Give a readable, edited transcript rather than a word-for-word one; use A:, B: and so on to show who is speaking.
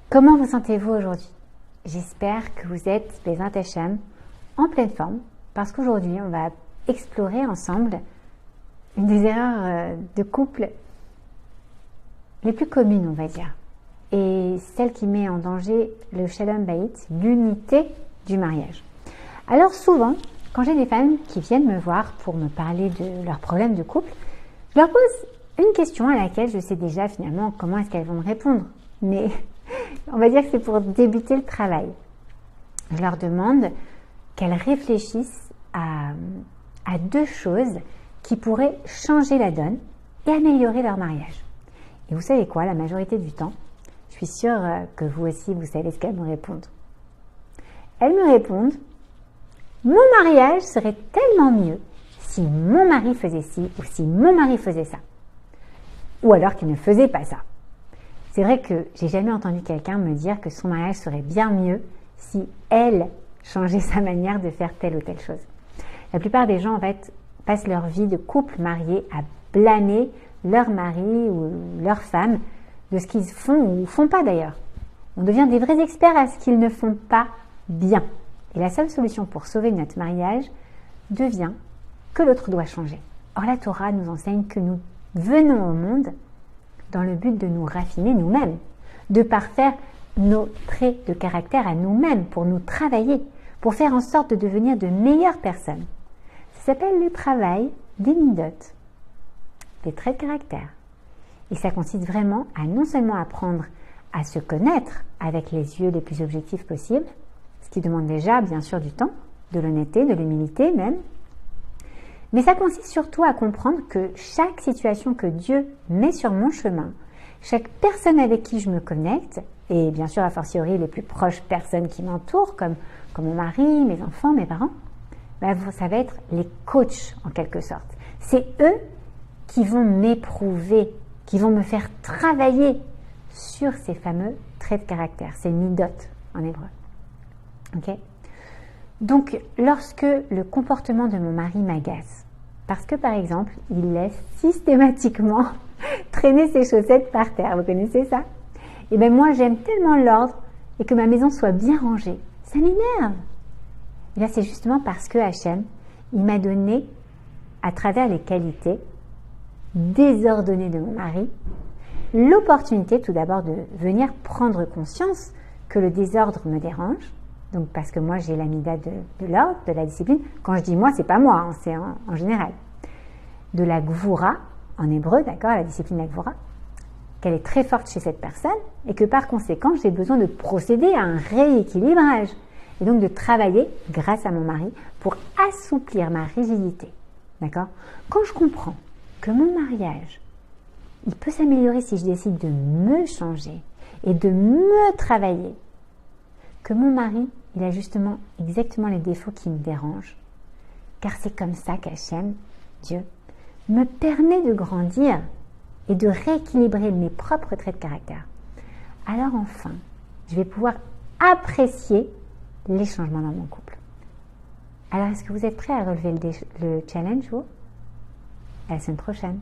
A: Comment vous sentez-vous aujourd'hui? J'espère que vous êtes, Bezrat Hashem, en pleine forme, parce qu'aujourd'hui, on va explorer ensemble une des erreurs de couple les plus communes, on va dire, et celle qui met en danger le Shalom Bayit, l'unité du mariage. Alors souvent, quand j'ai des femmes qui viennent me voir pour me parler de leurs problèmes de couple, je leur pose une question à laquelle je sais déjà finalement comment est-ce qu'elles vont me répondre, mais on va dire que c'est pour débuter le travail. Je leur demande qu'elles réfléchissent à deux choses qui pourraient changer la donne et améliorer leur mariage. Et vous savez quoi, la majorité du temps, je suis sûre que vous aussi, vous savez ce qu'elles me répondent. Elles me répondent: mon mariage serait tellement mieux si mon mari faisait ci ou si mon mari faisait ça. Ou alors qu'il ne faisait pas ça. C'est vrai que j'ai jamais entendu quelqu'un me dire que son mariage serait bien mieux si elle changeait sa manière de faire telle ou telle chose. La plupart des gens, en fait, passent leur vie de couple marié à blâmer leur mari ou leur femme de ce qu'ils font ou font pas d'ailleurs. On devient des vrais experts à ce qu'ils ne font pas bien. Et la seule solution pour sauver notre mariage devient que l'autre doit changer. Or, la Torah nous enseigne que nous venons au monde dans le but de nous raffiner nous-mêmes, de parfaire nos traits de caractère à nous-mêmes, pour nous travailler, pour faire en sorte de devenir de meilleures personnes. Ça s'appelle le travail des midot, des traits de caractère. Et ça consiste vraiment à non seulement apprendre à se connaître avec les yeux les plus objectifs possibles, ce qui demande déjà bien sûr du temps, de l'honnêteté, de l'humilité même, mais ça consiste surtout à comprendre que chaque situation que Dieu met sur mon chemin, chaque personne avec qui je me connecte, et bien sûr a fortiori les plus proches personnes qui m'entourent, comme mon mari, mes enfants, mes parents, ça va être les coachs en quelque sorte. C'est eux qui vont m'éprouver, qui vont me faire travailler sur ces fameux traits de caractère, ces midot en hébreu. Okay? Donc, lorsque le comportement de mon mari m'agace, parce que par exemple, il laisse systématiquement traîner ses chaussettes par terre, vous connaissez ça? Et bien moi, j'aime tellement l'ordre et que ma maison soit bien rangée. Ça m'énerve. Et là, c'est justement parce que Hachem, il m'a donné, à travers les qualités désordonnées de mon mari, l'opportunité tout d'abord de venir prendre conscience que le désordre me dérange. Donc parce que moi j'ai l'amida de l'ordre, de la discipline. Quand je dis moi, c'est pas moi, hein, c'est en général. De la gvoura, en hébreu, d'accord, la discipline de la gvoura, qu'elle est très forte chez cette personne et que par conséquent j'ai besoin de procéder à un rééquilibrage et donc de travailler grâce à mon mari pour assouplir ma rigidité. D'accord? Quand je comprends que mon mariage, il peut s'améliorer si je décide de me changer et de me travailler, que mon mari, il a justement exactement les défauts qui me dérangent, car c'est comme ça qu'Hachem, Dieu, me permet de grandir et de rééquilibrer mes propres traits de caractère. Alors enfin, je vais pouvoir apprécier les changements dans mon couple. Alors, est-ce que vous êtes prêts à relever le challenge, vous? À la semaine prochaine.